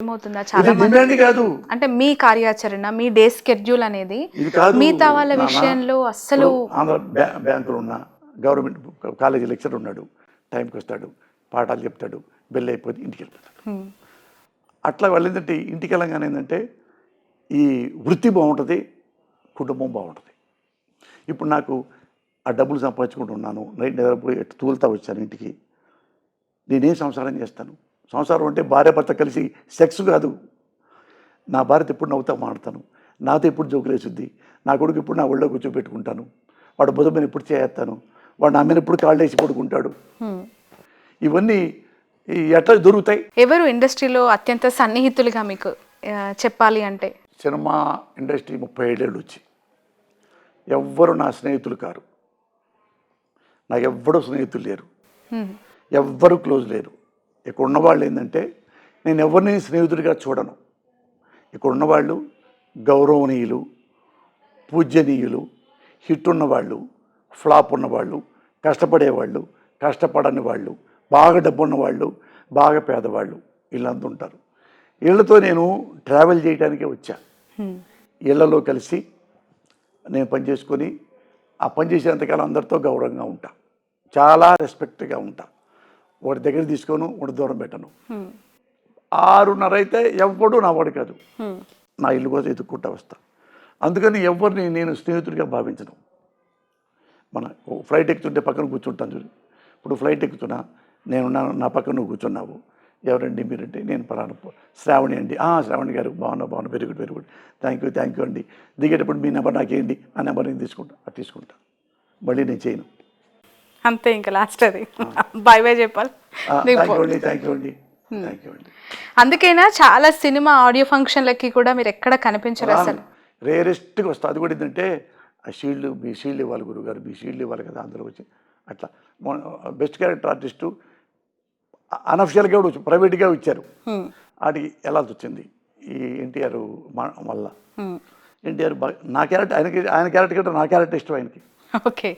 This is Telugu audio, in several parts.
ఏమవుతుందా ఇది చాలా మంది డిమాండ్ కాదు, అంటే మీ కార్యాచరణ, మీ డే స్కెడ్యూల్ అనేది ఇది కాదు. మిగతా వాళ్ళ నాన్న విషయంలో ఇప్పుడు అస్సలు ఆంధ్ర బ్యాంకులో ఉన్న గవర్నమెంట్ కాలేజీ లెక్చర్ ఉన్నాడు, టైంకి వస్తాడు, పాఠాలు చెప్తాడు, బెల్ అయిపోతే ఇంటికి వెళ్ళిపోతాడు. హ్మ్. అట్లా వాళ్ళు ఏంటంటే ఇంటికి వెళ్ళగానే ఏంటంటే ఈ వృత్తి బాగుంటుంది, కుటుంబం బాగుంటుంది. ఇప్పుడు నాకు ఆ డబ్బులు సంపాదించుకుంటున్నాను, నైట్ నిద్రపోయి తూలుతా వచ్చాను ఇంటికి. నేనేం సంసారం చేస్తాను? సంసారం అంటే భార్య భర్త కలిసి సెక్స్ కాదు. నా భార్యతో ఎప్పుడు నవ్వుతా మాడతాను, నాతో ఎప్పుడు జోకులు వేసుద్ది, నా కొడుకు ఇప్పుడు నా ఒళ్ళో కూర్చోబెట్టుకుంటాను, వాడు భుజం మీద ఎప్పుడు చేస్తాను, వాడు నా మీద ఎప్పుడు కాళ్ళు వేసి పడుకుంటాడు. హ్మ్. ఇవన్నీ ఎట్లా దొరుకుతాయి? ఎవరు ఇండస్ట్రీలో అత్యంత సన్నిహితులుగా మీకు చెప్పాలి అంటే? సినిమా ఇండస్ట్రీ 35 ఏళ్ళు వచ్చి ఎవ్వరు నా స్నేహితులు కారు. నాకు ఎవ్వరూ స్నేహితులు లేరు, హ్మ్. ఎవ్వరు క్లోజ్ లేరు. ఇక్కడ ఉన్నవాళ్ళు ఏంటంటే నేను ఎవరిని స్నేహితుడిగా చూడను. ఇక్కడ ఉన్నవాళ్ళు గౌరవనీయులు, పూజ్యనీయులు, హిట్ ఉన్నవాళ్ళు, ఫ్లాప్ ఉన్నవాళ్ళు, కష్టపడేవాళ్ళు, కష్టపడని వాళ్ళు, బాగా డబ్బు ఉన్నవాళ్ళు, బాగా పేదవాళ్ళు, వీళ్ళంతా ఉంటారు. వీళ్ళతో నేను ట్రావెల్ చేయడానికే వచ్చా. వీళ్ళలో కలిసి నేను పనిచేసుకొని ఆ పని చేసేంతకాలం అందరితో గౌరవంగా ఉంటా, చాలా రెస్పెక్ట్గా ఉంటా. ఒకటి దగ్గర తీసుకోను, ఒకటి దూరం పెట్టను. 6:30 అయితే ఎవ్వడు నా వాడు కాదు, నా ఇల్లు కోసం ఎత్తుక్కుంటా వస్తా. అందుకని ఎవరిని నేను స్నేహితుడిగా భావించను. మన ఫ్లైట్ ఎక్కుతుంటే పక్కన కూర్చుంటాను చూడు. ఇప్పుడు ఫ్లైట్ ఎక్కుతున్నా, నేనున్నాను, నా పక్కన నువ్వు కూర్చున్నావు, ఎవరండి మీరంటే నేను పలానా శ్రావణి అండి. శ్రావణి గారు బాగున్నా, వెరీ గుడ్, థ్యాంక్ యూ అండి. దిగేటప్పుడు మీ నెంబర్ నాకేంటి, ఆ నెంబర్ నేను తీసుకుంటా, మళ్ళీ నేను చేయను. అంతే, ఇంకా లాస్ట్ అది బై బై చెప్పాలి. థ్యాంక్ యూ అండి. అందుకైనా చాలా సినిమా ఆడియో ఫంక్షన్లకి కూడా మీరు ఎక్కడ కనిపించరు అసలు. రేరెస్ట్గా వస్తా. అది కూడా ఏంటంటే ఆ షీల్డ్, మీ షీల్డ్ ఇవ్వాలి గురుగారు, మీ షీల్డ్ ఇవ్వాలి కదా, అందులో వచ్చి అట్లా. బెస్ట్ క్యారెక్టర్ ఆర్టిస్టు అనఫిషియల్గా కూడా వచ్చి ప్రైవేట్గా ఇచ్చారు. వాటికి వెళ్ళాల్సి వచ్చింది. ఈ ఎన్టీఆర్ మళ్ళా ఎన్టీఆర్ నా క్యారెక్టర్ ఆయన క్యారెక్టర్ కంటే నా క్యారెక్టర్ ఇష్టం ఆయనకి. ఓకే.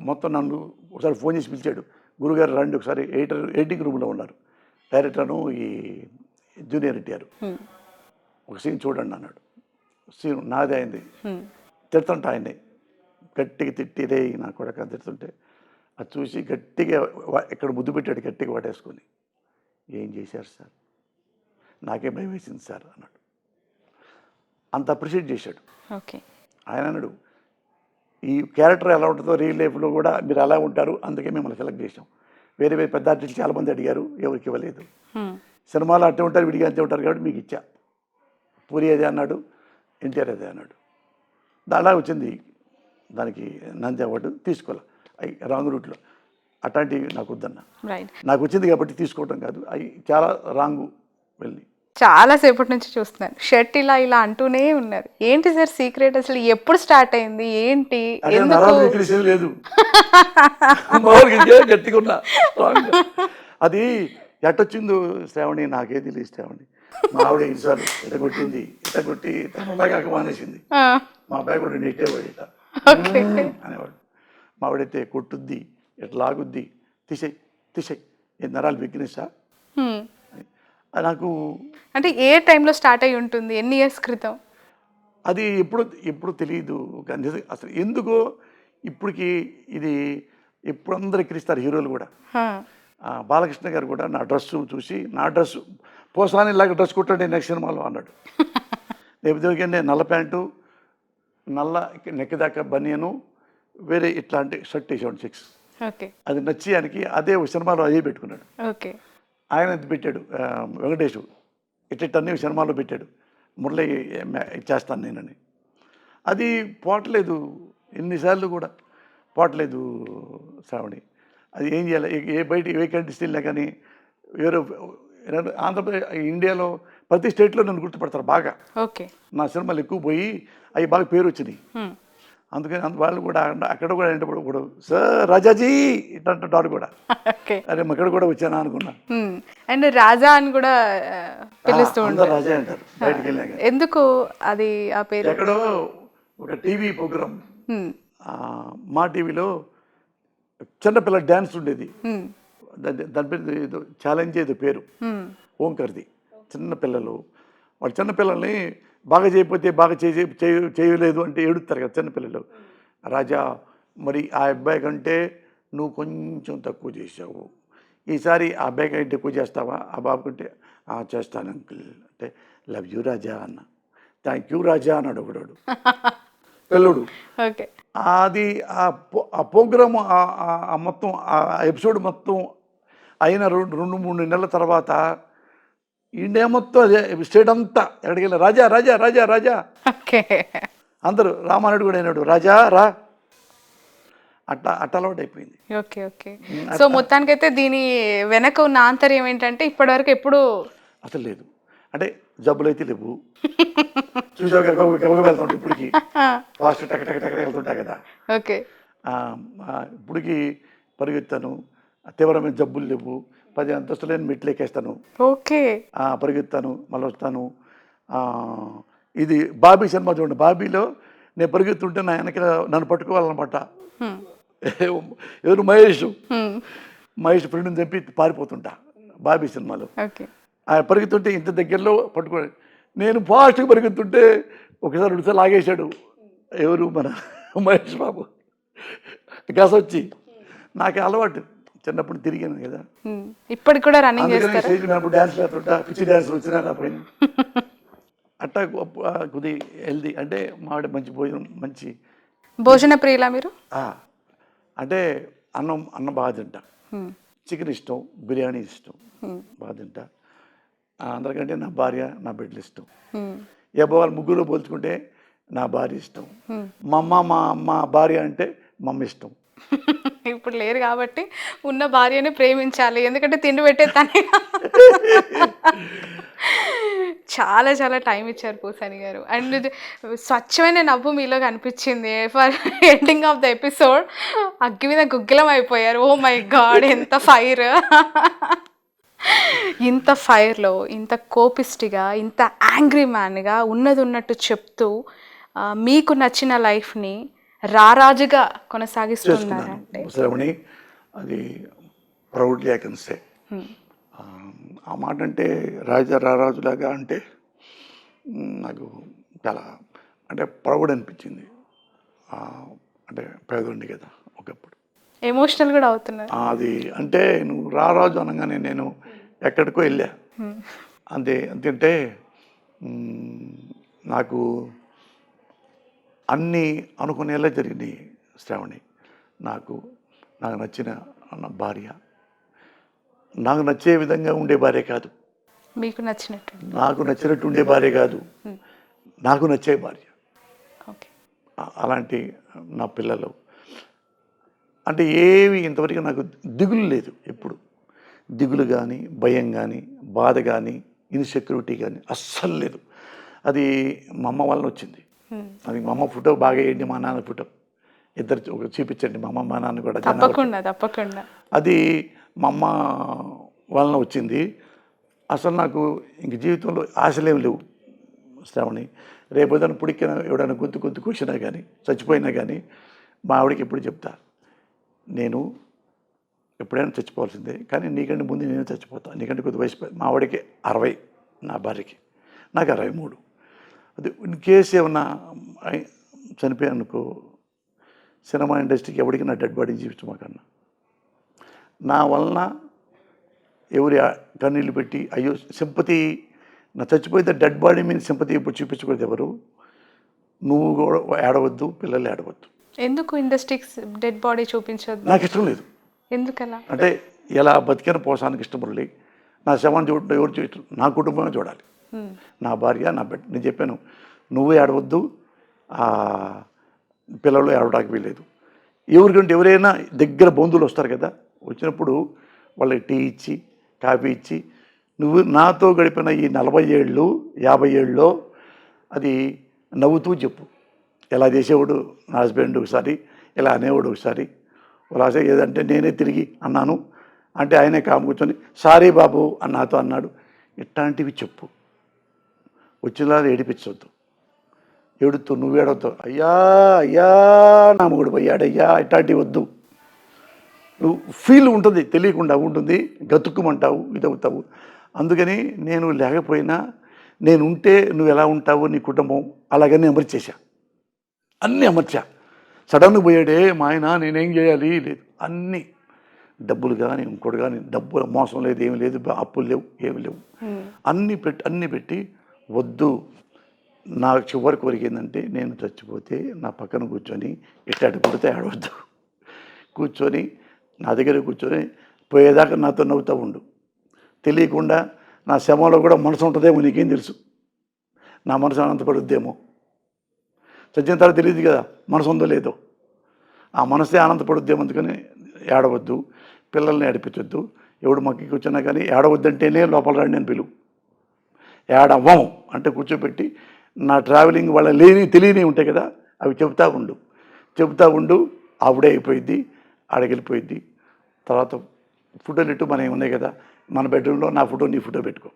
మొత్తం నన్ను ఒకసారి ఫోన్ చేసి పిలిచాడు, గురుగారు రండి ఒకసారి ఎడిటింగ్ రూమ్లో ఉన్నారు, డైరెక్టర్ను ఈ జూనియర్ ఎన్టీఆర్, ఒక సీన్ చూడండి అన్నాడు. సీన్ నాదే అయింది, తిడుతుంటా ఆయన్ని గట్టిగా తిట్టిరే నా కొడుకు అని తిడుతుంటే అది చూసి గట్టిగా ఇక్కడ ముద్దు పెట్టాడు, గట్టిగా వాటేసుకొని, ఏం చేశారు సార్, నాకే భయం వేసింది సార్ అన్నాడు. అంత అప్రిషియేట్ చేశాడు. ఓకే. ఆయన అన్నాడు, ఈ క్యారెక్టర్ ఎలా ఉంటుందో రియల్ లైఫ్లో కూడా మీరు అలా ఉంటారు, అందుకే మిమ్మల్ని సెలెక్ట్ చేసాం. వేరే పెద్ద ఆర్టిస్టులు చాలామంది అడిగారు, ఎవరికి ఇవ్వలేదు. సినిమాలో అట్టే ఉంటారు, విడిగా అంతే ఉంటారు కాబట్టి మీకు ఇచ్చా. పూరి అదే అన్నాడు, ఎన్టీఆర్ అదే అన్నాడు. అలా వచ్చింది. దానికి నంది అవార్డు తీసుకోవాలి, అవి రాంగ్ రూట్లో. అట్లాంటివి నాకు వద్దన్న, నాకు వచ్చింది కాబట్టి తీసుకోవటం కాదు, అవి చాలా రాంగు వెళ్ళి. చాలా సేపటి నుంచి చూస్తున్నాను, షర్ట్ ఇలా ఇలా అంటూనే ఉన్నారు. ఏంటి సార్ సీక్రెట్, అసలు ఎప్పుడు స్టార్ట్ అయింది, ఏంటి? లేదు గట్టిగా ఉన్నా. అది ఎట్టొచ్చిందో శ్రావణి నాకే తెలియదు. శ్రావణి మా ఆవిడ ఈసారి ఇట కొట్టి తన అబ్బాయి మానేసింది. మా అబ్బాయి కూడా నెట్టేవాడు ఇట అనేవాడు. మా ఆవిడైతే కొట్టుద్ది, ఇట్లా లాగుద్ది, తీసేయి ఏ నరాలు బిగ్గినిస్తా. నాకు అంటే ఏ టైంలో స్టార్ట్ అయి ఉంటుంది, ఎన్ని ఇయర్స్ క్రితం? అది ఎప్పుడు తెలియదు అసలు ఎందుకో. ఇప్పటికి ఇది ఎప్పుడు అందరూ ఎక్కిరిస్తారు హీరోలు కూడా. బాలకృష్ణ గారు కూడా నా డ్రెస్సు చూసి, నా డ్రెస్సు పోసానిలాగా డ్రెస్ కుట్టండి నెక్స్ట్ సినిమాలో అన్నాడు. లేకపోతే నల్ల ప్యాంటు, నల్ల నెక్కి దాకా బనియను, వేరే ఇట్లాంటి షర్ట్ వేసాడు 6. ఓకే. అది నచ్చి ఆయనకి అదే సినిమాలో అదే పెట్టుకున్నాడు. ఓకే. ఆయన పెట్టాడు వెంకటేష్, ఇట్లన్నీ సినిమాలో పెట్టాడు, మురళి చేస్తాను నేనని. అది పోవట్లేదు, ఎన్నిసార్లు కూడా పోవట్లేదు శ్రావణి. అది ఏం చేయాలి, బయట ఏ కంట్రీస్ వెళ్ళినా కానీ వేరే ఆంధ్రప్రదేశ్ ఇండియాలో ప్రతి స్టేట్లో నన్ను గుర్తుపడతారు బాగా. ఓకే. నా సినిమాలు ఎక్కువ పోయి అవి బాగా పేరు వచ్చినాయి. అందుకని వాళ్ళు కూడా అక్కడ కూడా ఇప్పుడు సార్ రాజాజీ ఇట్లాంటారు కూడా. అరే ఇక్కడ కూడా వచ్చానా అనుకున్నా. అండ్ రాజా అని కూడా పిలుస్తూ ఉంటారు, రాజా అంటారు బయటకు వెళ్ళాక. ఎందుకు అది ఆ పేరు? ఎక్కడో ఒక టీవీ ప్రోగ్రామ్, మా టీవీలో చిన్నపిల్ల డ్యాన్స్ ఉండేది, దాని పేరు ఏదో ఛాలెంజ్ ఏదో పేరు, ఓంకర్ది. చిన్న పిల్లలు, వాళ్ళు చిన్న పిల్లల్ని బాగా చేయకపోతే బాగా చేయలేదు అంటే ఏడుస్తారు కదా చిన్నపిల్లలు. రాజా మరి ఆ అబ్బాయి కంటే నువ్వు కొంచెం తక్కువ చేసావు, ఈసారి ఆ అబ్బాయి కంటే ఎక్కువ చేస్తావా, ఆ బాబు కంటే చేస్తాను అంకుల్ అంటే లవ్ యూ రాజా అన్న. థ్యాంక్ యూ రాజా అన్నాడు ఒకడు పిల్లడు. ఓకే. అది ఆ ప్రోగ్రాము మొత్తం ఆ ఎపిసోడ్ మొత్తం అయిన 2-3 నెలల తర్వాత ఇండియా మొత్తం అదే స్టేట్ అంతా ఎక్కడికి వెళ్ళి రాజా రాజా రాజా రాజా ఓకే. అందరూ రామానుడు కూడా అయినాడు రాజా రా అట్లా అలవాటు అయిపోయింది. ఓకే. ఓకే. సో మొత్తానికైతే దీని వెనక ఉన్న ఆంతర్యం ఏంటంటే ఇప్పటివరకు ఎప్పుడు అసలు లేదు. అంటే జబ్బులు అయితే లేవు. చూసావు గబగబా వెళ్తుంటా ఇప్పటికి ఫాస్ట్ టక టక టక వెళ్తుంటా కదా. ఓకే. ఇప్పటికి పరిగెత్తాను, తీవ్రమైన జబ్బులు లేవు, 10 అంతస్తులేని మెట్లు ఎక్కేస్తాను, ఓకే. పరిగెత్తాను, మళ్ళీ వస్తాను. ఇది బాబీ సినిమా చూడండి, బాబీలో నేను పరిగెత్తుంటే నా వెనక నన్ను పట్టుకోవాలన్నమాట. ఎవరు మహేష్ ఫ్రెండ్ని చంపి పారిపోతుంటా బాబీ సినిమాలో. ఓకే. పరిగెత్తుంటే ఇంత దగ్గరలో పట్టుకో, నేను ఫాస్ట్గా పరిగెత్తుంటే ఒకసారి 2 సార్లు ఆగేశాడు ఎవరు మన మహేష్ బాబు. వచ్చి నాకు అలవాటు, చిన్నప్పుడు తిరిగాను కదా, ఇప్పటికి కూడా రన్నింగ్ చేస్తారు. స్టేజ్ మీద డ్యాన్స్ వేస్తుంటా, పిచ్చి డ్యాన్స్ వచ్చినా నా పైన అట్టా కొద్ది హెల్దీ. అంటే మావిడ మంచి భోజన ప్రియులా మీరు? అంటే అన్నం బాగా తింటా, చికెన్ ఇష్టం, బిర్యానీ ఇష్టం, బాగా తింటా. అందరికంటే నా భార్య నా బిడ్డలు ఇష్టం. వాళ్ళు ముగ్గురు పోల్చుకుంటే నా భార్య ఇష్టం. మా భార్య అంటే మమ్మ ఇష్టం. ఇప్పుడు లేరు కాబట్టి ఉన్న భార్యని ప్రేమించాలి, ఎందుకంటే తిండి పెట్టేస్తానే. చాలా చాలా టైం ఇచ్చారు పూసాని గారు. అండ్ స్వచ్ఛమైన నవ్వు మీలో కనిపించింది. For ending of the episode అగ్గి మీద గుగ్గిలం అయిపోయారు. ఓ మై గాడ్, ఎంత ఫైర్! ఇంత ఫైర్లో, ఇంత కోపిస్టిగా, ఇంత యాంగ్రీ మ్యాన్గా ఉన్నది ఉన్నట్టు చెప్తూ మీకు నచ్చిన లైఫ్ని రారాజుగా కొనసాగిస్తున్నారంటే శ్రవణి, అది ప్రౌడ్లీ ఐ కెన్ సే. ఆ మాట అంటే రారాజులాగా అంటే నాకు చాలా అంటే ప్రౌడ్ అనిపించింది. అంటే పేదోండి కదా ఒకప్పుడు, ఎమోషనల్ కూడా అవుతున్నారు. అది అంటే నువ్వు రారాజు అనగానే నేను ఎక్కడికో వెళ్ళా. అంతే నాకు అన్నీ అనుకునేలా జరిగినాయి శ్రావణి. నాకు నచ్చిన భార్య, నాకు నచ్చే విధంగా ఉండే భార్య కాదు, మీకు నచ్చినట్టు, నాకు నచ్చినట్టు ఉండే భార్య కాదు, నాకు నచ్చే భార్య. అలాంటి నా పిల్లలు అంటే ఏవి ఇంతవరకు నాకు దిగులు లేదు. ఎప్పుడు దిగులు కానీ, భయం కానీ, బాధ కానీ, ఇన్సెక్యూరిటీ కానీ అస్సలు లేదు. అది మా అమ్మ వలన వచ్చింది. అది మా అమ్మ ఫోటో బాగా వేయండి, మా నాన్న ఫోటో ఇద్దరు ఒక చూపించండి, మా అమ్మ మా నాన్న కూడా. తప్పకుండా అది మా అమ్మ వలన వచ్చింది. అసలు నాకు ఇంక జీవితంలో ఆశలేం లేవు శ్రావణి. రేపొద్దున పుడికిన ఎవడైనా గొంతు కూర్చున్నా కానీ, చచ్చిపోయినా కానీ మా ఆవిడకి ఎప్పుడు చెప్తా, నేను ఎప్పుడైనా చచ్చిపోవాల్సిందే, కానీ నీకంటే ముందు నేను చచ్చిపోతాను, నీకంటే కొద్ది వయసు. మా ఆవిడకి 60, నా భార్యకి, నాకు 63. అది ఇన్ కేసు ఏమన్నా చనిపోయానుకో, సినిమా ఇండస్ట్రీకి ఎవరికి నా డెడ్ బాడీని చూపించమాకన్నా. నా వలన ఎవరి కన్నీళ్ళు పెట్టి అయ్యో సింపతి, నా చచ్చిపోతే డెడ్ బాడీ మీద సింపతి ఇప్పుడు చూపించకూడదు ఎవరు. నువ్వు కూడా ఏడవద్దు, పిల్లలు ఏడవద్దు. ఎందుకు ఇండస్ట్రీకి డెడ్ బాడీ చూపించవద్దు? నాకు ఇష్టం లేదు. ఎందుకలా అంటే ఎలా బతికిన పోసానికి ఇష్టపడలే. నా శవాన్ని చూడటం ఎవరు చూడటం, నా కుటుంబమే చూడాలి, నా భార్య, నా బిడ్డ. నేను చెప్పాను, నువ్వు ఏడవద్దు, పిల్లలు ఏడవడానికి వీలేదు. ఎవరికంటే ఎవరైనా దగ్గర బంధువులు వస్తారు కదా, వచ్చినప్పుడు వాళ్ళకి టీ ఇచ్చి కాఫీ ఇచ్చి, నువ్వు నాతో గడిపిన ఈ 40 ఏళ్ళు 50 ఏళ్ళలో అది నవ్వుతూ చెప్పు. ఎలా చేసేవాడు నా హస్బెండ్ ఒకసారి, ఇలా అనేవాడు ఒకసారి, అలాగే ఏదంటే నేనే తిరిగి అన్నాను అంటే ఆయనే కాము కూర్చొని సారీ బాబు అని నాతో అన్నాడు. ఇట్లాంటివి చెప్పు, వచ్చేలా ఏడిపించవద్దు. ఏడుతూ నువ్వు ఏడవుతావు, అయ్యా అయ్యా నా మొగుడు పోయాడయ్యా, ఇట్లాంటివి వద్దు. నువ్వు ఫీల్ ఉంటుంది, తెలియకుండా ఉంటుంది, గతుక్కుమంటావు, ఇదవుతావు. అందుకని నేను లేకపోయినా నేను ఉంటే నువ్వు ఎలా ఉంటావో నీ కుటుంబం అలాగని అమర్చేశా, అన్నీ అమర్చా. సడన్గా పోయాడే మా ఆయన, నేనేం చేయాలి లేదు, అన్నీ డబ్బులు కానీ ఇంకోటి కానీ, డబ్బులు మోసం లేదు, ఏమి లేదు, అప్పులు లేవు, ఏమి లేవు, అన్నీ పెట్టి వద్దు. నా చివరి కోరిక ఏంటంటే నేను చచ్చిపోతే నా పక్కన కూర్చొని ఎట్టాడు కొడితే ఆడవద్దు, కూర్చొని నా దగ్గర కూర్చొని పోయేదాకా నాతో నవ్వుతూ ఉండు. తెలియకుండా నా శవంలో కూడా మనసు ఉంటుందేమో, నీకేం తెలుసు నా మనసు ఆనందపడుద్దేమో. చచ్చిన తర్వాత తెలియదు కదా మనసు ఉందో లేదో. ఆ మనసే ఆనందపడుద్దేమో, అందుకని ఏడవద్దు, పిల్లల్ని ఏడిపించొద్దు. ఎవడు మక్కి కూర్చున్నా కానీ ఏడవద్దంటేనే లోపల రండి అని పిలువు. ఏడవ్వము అంటే కూర్చోబెట్టి నా ట్రావెలింగ్ వాళ్ళ తెలియని ఉంటాయి కదా, అవి చెబుతూ ఉండు. ఆవిడే అయిపోయింది, ఆడకెళ్ళిపోయింది. తర్వాత ఫోటోలు ఇట్టు మనవి ఉన్నాయి కదా, మన బెడ్రూమ్లో నా ఫోటో నీ ఫోటో పెట్టుకో,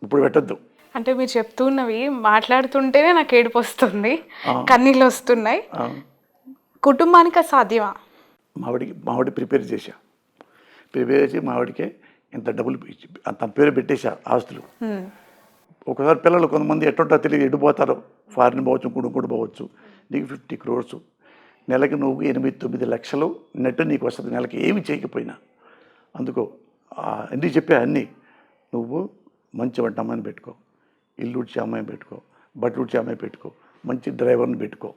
ఇప్పుడు పెట్టద్దు. అంటే మీరు చెప్తున్నవి మాట్లాడుతుంటేనే నాకు ఏడుపు వస్తుంది, కన్నీళ్ళు వస్తున్నాయి. కుటుంబానికి సాధ్యమా? మావిడి ప్రిపేర్ చేసి మావిడికే ఇంత డబ్బులు తన పేరు పెట్టేశా ఆస్తులు. ఒకసారి పిల్లలు కొంతమంది ఎట్టుంటో తెలియదు, ఎడిపోతారు, ఫారిన్ పోవచ్చు, కుడుకుడు పోవచ్చు. నీకు 50 crores నెలకి నువ్వు 8-9 లక్షలు నెట్ నీకు వస్తుంది నెలకి, ఏమి చేయకపోయినా. అందుకో అన్నీ చెప్పా, అన్నీ నువ్వు మంచి వంట అమ్మాయిని పెట్టుకో, ఇల్లు ఉడ్చే అమ్మాయిని పెట్టుకో, బట్టలు ఉడ్చే అమ్మాయి పెట్టుకో, మంచి డ్రైవర్ని పెట్టుకో,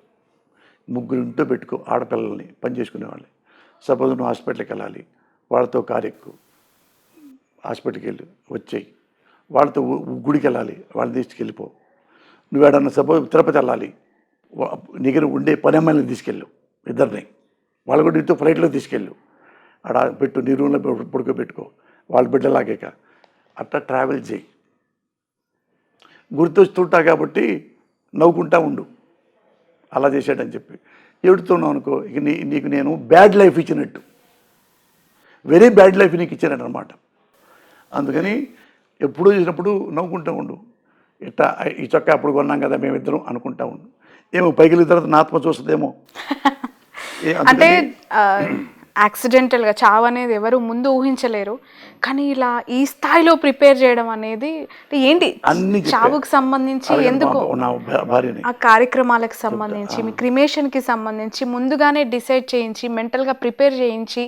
3 ఇంట్లో పెట్టుకో ఆడపిల్లల్ని పని చేసుకునే వాళ్ళని. సపోజ్ నువ్వు హాస్పిటల్కి వెళ్ళాలి, వాళ్ళతో కారు ఎక్కు, హాస్పిటల్కి వెళ్ళి వచ్చేయి. వాళ్ళతో గుడికి వెళ్ళాలి, వాళ్ళని తీసుకెళ్ళిపో. నువ్వు ఏడన్నా సపోజ్ తిరుపతి వెళ్ళాలి, దగ్గర ఉండే పని అమ్మాయిని తీసుకెళ్ళు, ఇద్దరిని, వాళ్ళు కూడా ఇంట్లో ఫ్లైట్లో తీసుకెళ్ళు, ఆడ పెట్టు, నీ రూమ్లో పడుకోబెట్టుకో, వాళ్ళ బిడ్డలాగాక అట్లా ట్రావెల్ చేయి. గుర్తొస్తుంటా కాబట్టి నవ్వుకుంటా ఉండు, అలా చేశాడని చెప్పి. ఏడుతున్నావు అనుకో, ఇక నీకు నేను బ్యాడ్ లైఫ్ ఇచ్చినట్టు, వెరీ బ్యాడ్ లైఫ్ నీకు ఇచ్చినట్టు అనమాట. అందుకని ఎప్పుడూ చూసినప్పుడు నవ్వుకుంటూ ఉండు. ఇట్లా ఈ చొక్కా అప్పుడు కొన్నాం కదా మేమిద్దరం అనుకుంటా ఉండు. ఏమో పైకి తర్వాత నా ఆత్మ చూస్తుందేమో. అంటే యాక్సిడెంటల్గా చావు అనేది ఎవరు ముందు ఊహించలేరు, కానీ ఇలా ఈ స్థాయిలో ప్రిపేర్ చేయడం అనేది ఏంటి? అన్ని చావుకు సంబంధించి ఎందుకు, ఆ కార్యక్రమాలకు సంబంధించి, మీ క్రిమేషన్కి సంబంధించి ముందుగానే డిసైడ్ చేయించి మెంటల్గా ప్రిపేర్ చేయించి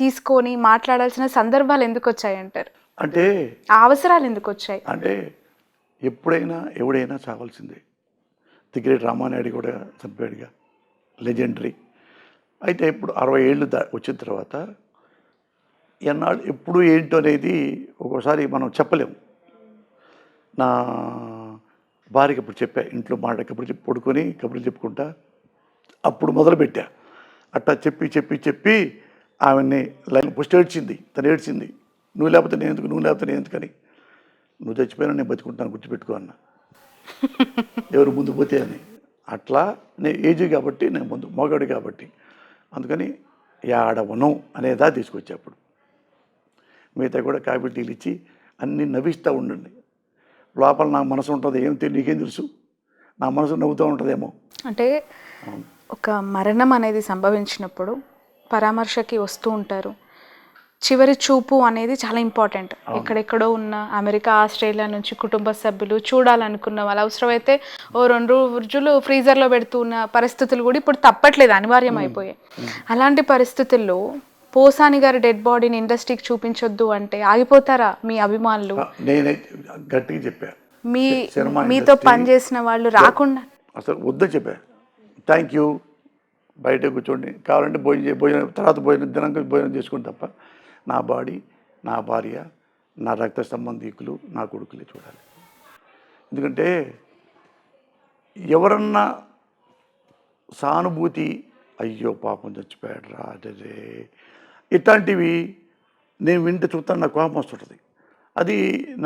తీసుకొని మాట్లాడాల్సిన సందర్భాలు ఎందుకు వచ్చాయంటారు? అంటే ఆ అవసరాలు ఎందుకు వచ్చాయి? అంటే ఎప్పుడైనా ఎవడైనా చావాల్సిందే. ది రామానాయుడు కూడా చనిపోయాడుగా, లెజెండరీ. అయితే ఇప్పుడు 60 ఏళ్ళు వచ్చిన తర్వాత ఎన్నాళ్ళు ఎప్పుడు ఏంటో అనేది ఒక్కోసారి మనం చెప్పలేము. నా భార్యకి ఇప్పుడు చెప్పా, ఇంట్లో మాట కబుర్లు పడుకొని కబుర్లు చెప్పుకుంటా అప్పుడు మొదలుపెట్టా. అట్టా చెప్పి ఆమెని లైన్ ఫస్ట్ ఏడ్చింది, తను ఏడ్చింది. నువ్వు లేకపోతే నేను ఎందుకు, నువ్వు లేకపోతే నేను ఎందుకని. నువ్వు చచ్చిపోయినా నేను బతుకుంటాను, గుర్తుపెట్టుకో అన్న. ఎవరు ముందు పోతే అని. అట్లా నేను ఏజ్ కాబట్టి, నేను ముందు మోగాడు కాబట్టి, అందుకని ఆడవనం అనేదా తీసుకొచ్చా. అప్పుడు మిగతా కూడా కాఫీ టీలు ఇచ్చి అన్నీ నవ్విస్తూ ఉండండి. లోపల నా మనసు ఉంటుంది, నీకేం తెలుసు, నా మనసు నవ్వుతూ ఉంటుందేమో. అంటే ఒక మరణం అనేది సంభవించినప్పుడు పరామర్శకి వస్తూ ఉంటారు. చివరి చూపు అనేది చాలా ఇంపార్టెంట్. ఎక్కడెక్కడో ఉన్న అమెరికా, ఆస్ట్రేలియా నుంచి కుటుంబ సభ్యులు చూడాలనుకున్న వాళ్ళు అవసరమైతే 2 రోజులు ఫ్రీజర్లో పెడుతున్న పరిస్థితులు కూడా ఇప్పుడు తప్పట్లేదు, అనివార్యం అయిపోయాయి. అలాంటి పరిస్థితుల్లో పోసాని గారి డెడ్ బాడీని ఇండస్ట్రీకి చూపించొద్దు అంటే ఆగిపోతారా మీ అభిమానులు? నేనైతే గట్టిగా చెప్పా, మీతో పనిచేసిన వాళ్ళు రాకుండా అసలు వద్దని చెప్పా. థ్యాంక్ యూ, బయట కూర్చోండి, కావాలంటే భోజనం తర్వాత భోజనం చేసుకుని తప్ప నా బాడీ, నా భార్య, నా రక్త సంబంధికులు, నా కొడుకులే చూడాలి. ఎందుకంటే ఎవరన్నా సానుభూతి, అయ్యో పాపం చచ్చిపోయాడు రా అదే ఇట్లాంటివి నేను వింటే చూస్తాను, నాకు కోపం వస్తుంటుంది. అది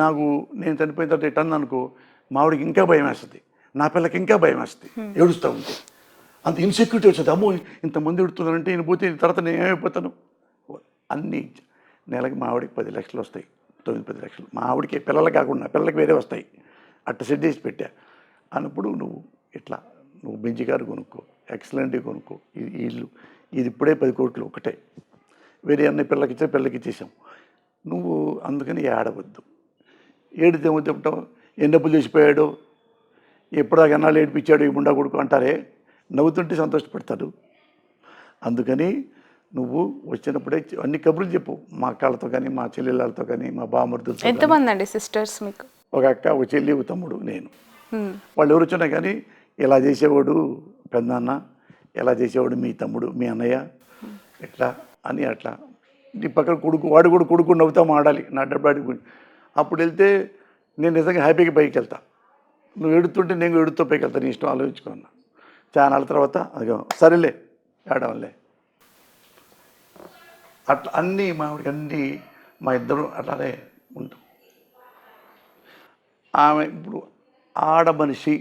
నాకు నేను చనిపోయిన తర్వాత ఇట్లా అనుకో, మావిడికి ఇంకా భయం వేస్తుంది, నా పిల్లకి ఇంకా భయం వేస్తుంది, ఏడుస్తూ ఉంటే అంత ఇన్సెక్యూరిటీ వచ్చింది. అమ్మో ఇంతమంది ఎడుతున్నారంటే నేను పోతే తర్వాత నేను ఏమైపోతాను. అన్నీ నెలకి మా ఆవిడకి 10 లక్షలు వస్తాయి, 9-10 లక్షలు మా ఆవిడకి, పిల్లలకి కాకుండా పిల్లలకి వేరే వస్తాయి. అట్ట సెట్ చేసి పెట్టా అన్నప్పుడు నువ్వు బెంచి కారు కొనుక్కో, ఎక్సలెంట్గా కొనుక్కో, ఇది ఇల్లు, ఇది ఇప్పుడే 10 కోట్లు ఒకటే, వేరే అన్ని పిల్లకి ఇచ్చేసాం నువ్వు. అందుకని ఏడవద్దు, ఏడితే ఏమవుతాం, ఎన్ని డబ్బులు చేసిపోయాడు, ఎప్పుడాక ఎన్నాళ్ళు ఏడిపించాడు ఈ ముండా కొడుకు అంటారే, నవ్వుతుంటే సంతోషపడతాడు. అందుకని నువ్వు వచ్చినప్పుడే అన్ని కబుర్లు చెప్పు, మా అక్కలతో కానీ, మా చెల్లెళ్ళతో కానీ, మా బామర్దులతో కానీ. ఎంతమంది అండి సిస్టర్స్ మీకు? ఒక అక్క, ఒక చెల్లి, ఒక తమ్ముడు, నేను. హ్మ్. వాళ్ళు ఎవరు వచ్చినా కానీ ఇలా చేసేవాడు పెద్దనాన్న, ఎలా చేసేవాడు మీ తమ్ముడు, మీ అన్నయ్య, ఎట్లా అని అట్లా నీ పక్కన కొడుకు, వాడు కూడా కొడుకు నవ్వుతా మాడాలి నా డబ్బాడికి. అప్పుడు వెళ్తే నేను నిజంగా హ్యాపీగా పైకి వెళ్తా. నువ్వు ఎడుతుంటే నేను ఎడుతూ పైకి వెళ్తాను, నీ ఇష్టం ఆలోచించుకున్నా. చాలా నాళ్ళ తర్వాత అది సరేలే ఏడవలే అట్లా అన్నీ మావిడికి అన్నీ మా ఇద్దరు అట్లానే ఉంటాం. ఆమె ఇప్పుడు ఆడ మనిషి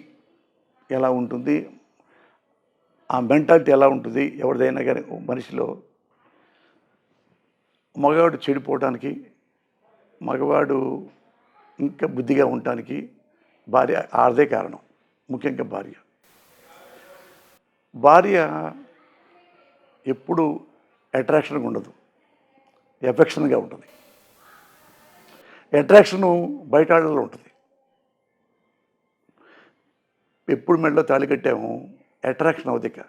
ఎలా ఉంటుంది, ఆ మెంటాలిటీ ఎలా ఉంటుంది ఎవరిదైనా కానీ మనిషిలో, మగవాడు చెడిపోవడానికి, మగవాడు ఇంకా బుద్ధిగా ఉండటానికి భార్య ఆడదే కారణం. ముఖ్యంగా భార్య ఎప్పుడు అట్రాక్షన్గా ఉండదు, ఎఫెక్షన్గా ఉంటుంది. అట్రాక్షను బయట ఆడలో ఉంటుంది. ఎప్పుడు మెడలో తాళి కట్టాము అట్రాక్షన్ అవుతుంది, ఇక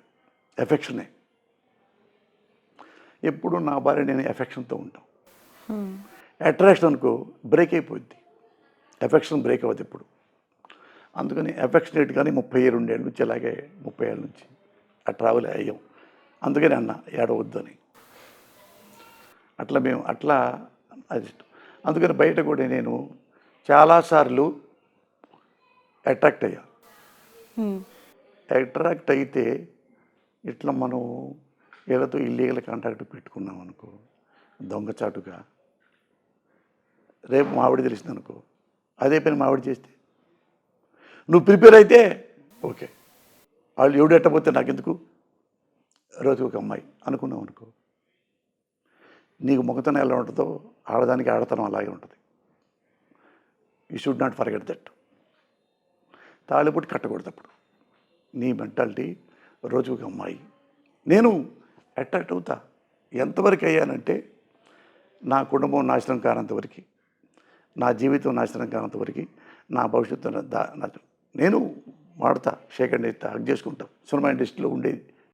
ఎఫెక్షనే. ఎప్పుడు నా భార్య నేను ఎఫెక్షన్తో ఉంటాం. అట్రాక్షన్ అనుకో బ్రేక్ అయిపోద్ది, ఎఫెక్షన్ బ్రేక్ అవ్వదు ఇప్పుడు. అందుకని ఎఫెక్షనేట్ కానీ 32 ఏళ్ళ నుంచి, అలాగే 30 ఏళ్ళ నుంచి ఆ ట్రావెల్ అయ్యాం. అందుకని అన్న ఏడవద్దని అట్లా మేము అట్లా అది. అందుకని బయట కూడా నేను చాలాసార్లు అట్రాక్ట్ అయ్యా. అట్రాక్ట్ అయితే ఇట్లా మనం వీళ్ళతో ఇల్లీగల్ కాంటాక్ట్ పెట్టుకున్నాం అనుకో, దొంగచాటుగా, రేపు మావిడి తెలిసింది అనుకో, అదే పని మావిడి చేస్తే నువ్వు ప్రిపేర్ అయితే ఓకే, వాళ్ళు ఎవడు ఎట్టపోతే నాకెందుకు, రోజు ఒక అమ్మాయి అనుకున్నావు అనుకో, నీకు మొగతనం ఎలా ఉంటుందో ఆడదానికి ఆడతనం అలాగే ఉంటుంది. You should not forget that. తాళిపుట్టి కట్టకూడదు అప్పుడు. నీ మెంటాలిటీ రోజు ఒక అమ్మాయి. నేను అట్రాక్ట్ అవుతా. ఎంతవరకు అయ్యానంటే నా కుటుంబం నాశనం కానంతవరకు, నా జీవితం నాశనం కానంతవరకు, నా భవిష్యత్తు నేను వాడతా, షేక్ అండ్ ఇస్తా, హక్ చేసుకుంటాం. సినిమా ఇండస్ట్రీలో ఉండేది